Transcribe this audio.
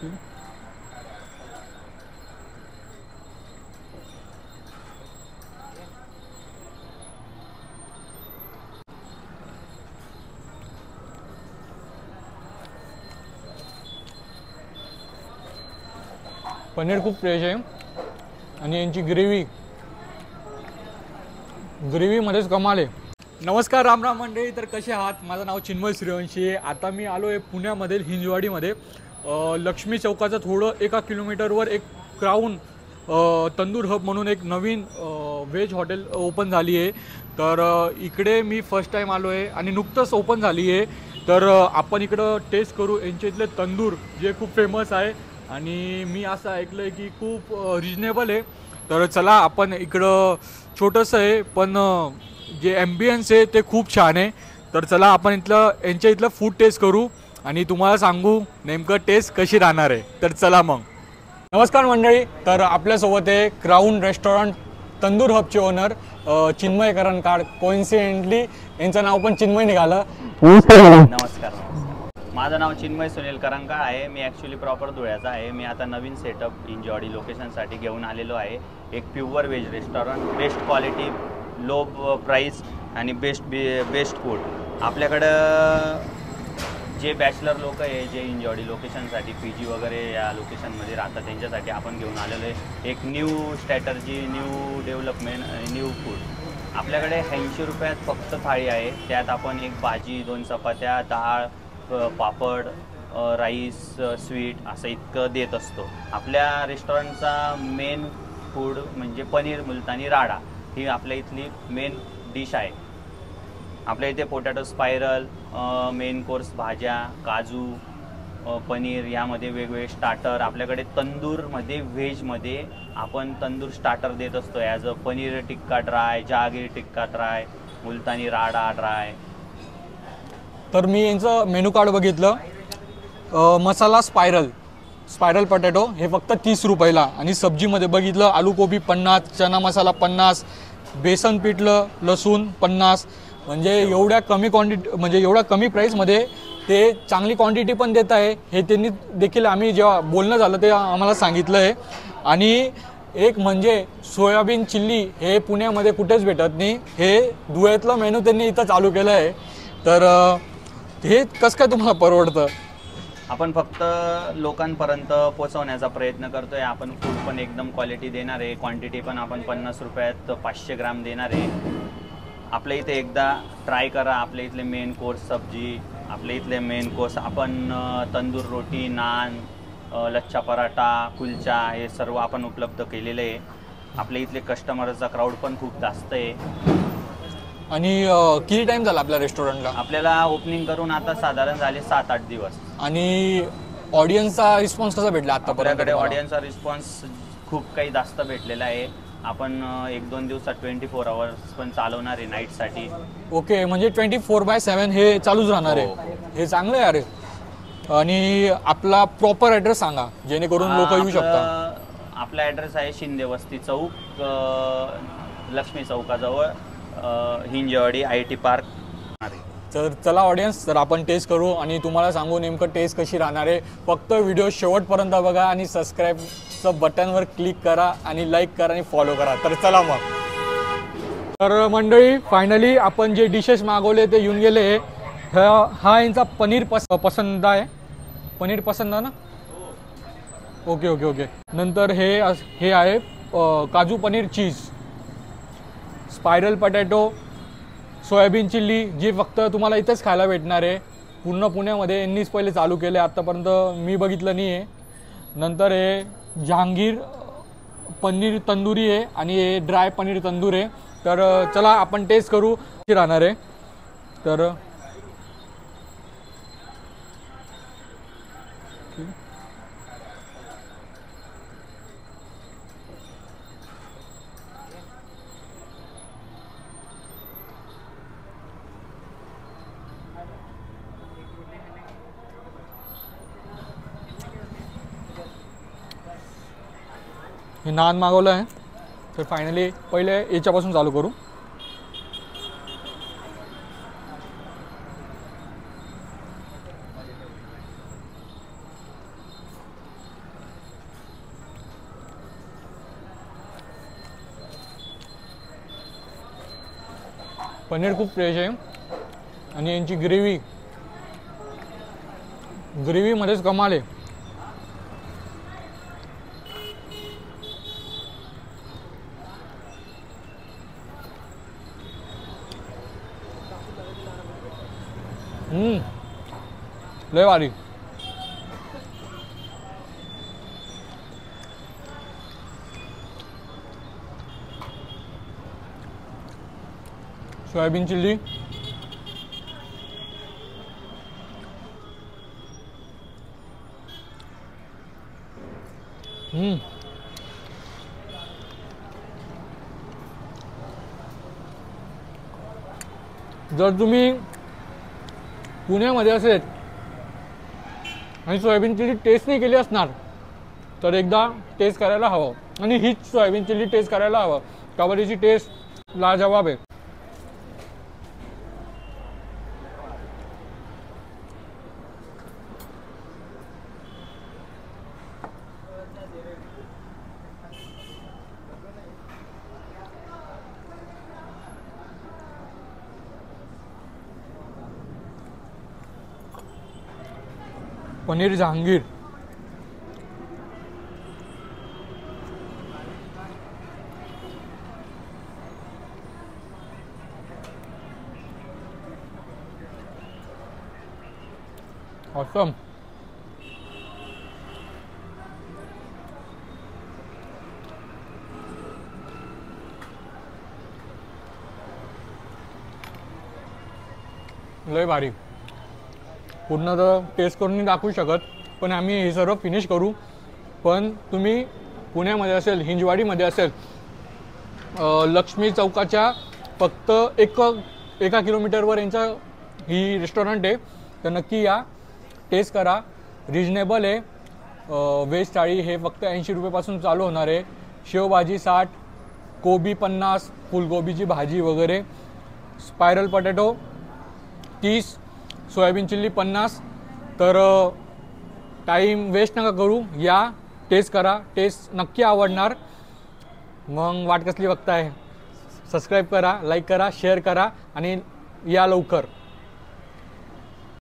पनीर खूप फ्रेश आहे आणि यांची ग्रेव्हीमध्येच कमाल आहे। नमस्कार राम राम मंडळी, तर कसे आहात? माझं नाव चिन्मय सूर्यवंशी आहे। आता मी आलो आहे पुण्यामधील हिंजवाडीमध्ये लक्ष्मी चौकाचं थोडं 1 किलोमीटरवर एक क्राऊन तंदूर हब म्हणून एक नवीन व्हेज हॉटेल ओपन झाली आहे। तर इकडे मी फर्स्ट टाइम आलो आहे आणि नुकतंच ओपन झाली आहे। तर आपण इकडं टेस्ट करू यांचे इथले तंदूर जे खूप फेमस आहे आणि मी असं ऐकलं आहे की खूप रिजनेबल आहे। तर चला आपण इकडं छोटंसं आहे पण जे ॲम्बियन्स आहे ते खूप छान आहे। तर चला आपण यांच्या इथलं फूड टेस्ट करू आणि तुम्हाला सांगू नेमकं टेस्ट कशी राहणार आहे। तर चला मग। नमस्कार मंडळी, तर आपल्यासोबत आहे क्राऊन रेस्टॉरंट तंदूर हबचे ओनर चिन्मय करंकाळ। कोइन्सिडेंटली यांचं नाव पण चिन्मय निघालं। नमस्कार, माझं नाव चिन्मय सुनील करंकाळ आहे। मी ॲक्च्युली प्रॉपर धुळ्याचा आहे। मी आता नवीन सेटअप हिंजवाडी लोकेशनसाठी घेऊन आलेलो आहे। एक pure veg restaurant, best quality, low price आणि बेस्ट फूड। आपल्याकडं जे बॅचलर लोक आहे जे हिंजवाडी लोकेशनसाठी PG वगैरे या लोकेशनमध्ये राहतात त्यांच्यासाठी आपण घेऊन आलेलो आहे एक new strategy, new development, new food. आपल्याकडे 80 रुपयात फक्त थाळी आहे। त्यात आपण एक भाजी, 2 चपात्या, डाळ, पापड, राईस, स्वीट असं इतकं देत असतो। आपल्या रेस्टॉरंटचा मेन फूड म्हणजे पनीर मुलतानी राडा, ही आपल्या इथली मेन डिश आहे। आपल्या इथे पोटॅटो स्पायरल, मेन कोर्स भाज्या, काजू, पनीर, यामध्ये वेगवेगळे स्टार्टर। आपल्याकडे तंदूरमध्ये व्हेजमध्ये आपण तंदूर स्टार्टर देत असतो as a paneer tikka dry, Jahangir tikka dry, Multani rada dry. तर मी यांचं मेनू कार्ड बघितलं, मसाला स्पायरल पोटॅटो हे फक्त 30 रुपयाला आणि सब्जीमध्ये बघितलं आलू कोबी 50, चना मसाला 50, बेसन पिठलं लसूण 50। म्हणजे एवढ्या कमी क्वांटिटी, म्हणजे एवढ्या कमी प्राईसमध्ये ते चांगली क्वांटिटी पण देत आहे हे त्यांनी देखील आम्ही जेव्हा बोलणं झालं ते आम्हाला सांगितलं आहे। आणि एक म्हणजे सोयाबीन चिल्ली हे पुण्यामध्ये कुठेच भेटत नाही, हे धुळ्यातलं मेनू त्यांनी इथं चालू केलं आहे। तर हे कसं काय तुम्हाला परवडतं? आपण फक्त लोकांपर्यंत पोहोचवण्याचा प्रयत्न करतोय। आपण फूड पण एकदम क्वालिटी देणार आहे, क्वांटिटी पण आपण 50 रुपयात 500 ग्राम देणार आहे। आपल्या इथे एकदा ट्राय करा। आपल्या इथले मेन कोर्स सब्जी, आपल्या इथले मेन कोर्स आपण तंदूर रोटी, नान, लच्छा पराठा, कुलचा हे सर्व आपण उपलब्ध केलेले आहे। आपल्या इथले कस्टमरचा क्राऊड पण खूप जास्त आहे। आणि किती टाइम झाला आपल्या रेस्टॉरंटला? आपल्याला ओपनिंग करून आता साधारण झाले 7-8 दिवस। आणि ऑडियन्सचा रिस्पॉन्स कसा भेटला आतापर्यंत? आपल्याकडे ऑडियन्सचा रिस्पॉन्स खूप काही जास्त भेटलेला आहे। आपण 1-2 दिवसात 24 आवर्स पण चालवणार आहे नाईटसाठी। ओके, म्हणजे 24/7 हे चालूच राहणार आहे। हे चांगलं आहे अरे। आणि आपला प्रॉपर ॲड्रेस सांगा जेणेकरून लोक येऊ शकतात। आपला ॲड्रेस आहे शिंदे वस्ती चौक, लक्ष्मी चौकाजवळ, हिंजवाडी IT पार्क। तर चला ऑडियन्स, तर आपण टेस्ट करू आणि तुम्हाला सांगू नेमकं टेस्ट कशी राहणार आहे। फक्त व्हिडिओ शेवटपर्यंत बघा आणि सबस्क्राईबचं बटनवर क्लिक करा आणि लाईक करा आणि फॉलो करा। तर चला मग। तर मंडळी फायनली आपण जे डिशेस मागवले ते येऊन गेले। हा यांचा पनीर पसंद आहे, पनीर पसंद आहे ना? Okay okay okay. नंतर हे आहे काजू पनीर चीज, स्पायरल पोटॅटो, सोयाबीन चिल्ली, जी फक्त तुम्हाला इथेच खायला भेटणार आहे। पूर्ण पुण्यामध्ये यांनीच पहिले चालू केले, आत्तापर्यंत मी बघितलं नाही आहे। नंतर हे जहांगीर पनीर तंदुरी आहे आणि हे ड्राय पनीर तंदूर आहे। तर चला आपण टेस्ट करू कशी राहणार आहे। तर हे नान मागवलं आहे। तर फायनली पहिले याच्यापासून चालू करू। पनीर खूप फ्रेश आहे आणि यांची ग्रेव्हीमध्येच कमाल आहे. लय भारी. सोयाबीन चिल्ली, जर तुम्ही पुण्यामध्ये असेल आणि सोयाबीन चिल्ली टेस्ट नाही केली असणार तर एकदा टेस्ट करायला हवं. आणि हीच सोयाबीन चिल्ली टेस्ट करायला हवं. काबरीची टेस्ट लाजवाब आहे. पनीर जहांगीर, ऑसम. लय भारी. पूर्ण तर टेस्ट करून नाही दाखवू शकत, पण आम्ही हे सर्व फिनिश करू. पण तुम्ही पुण्यामध्ये असेल, हिंजवाडीमध्ये असेल, लक्ष्मी चौकाच्या फक्त एका किलोमीटरवर यांचा ही रेस्टॉरंट आहे. तर नक्की या, टेस्ट करा. रिजनेबल आहे. व्हेज थाळी हे फक्त 80 रुपयापासून चालू होणार आहे. शेवभाजी 60, कोबी 50, फुलगोबीची भाजी वगैरे, स्पायरल पोटॅटो 30, सोयाबीन चिल्ली 50. तर टाईम वेस्ट नका करू, या, टेस्ट करा. टेस्ट नक्की आवडणार. मग वाट कसली बघताय? सबस्क्राईब करा, लाईक करा, शेअर करा आणि या लवकर.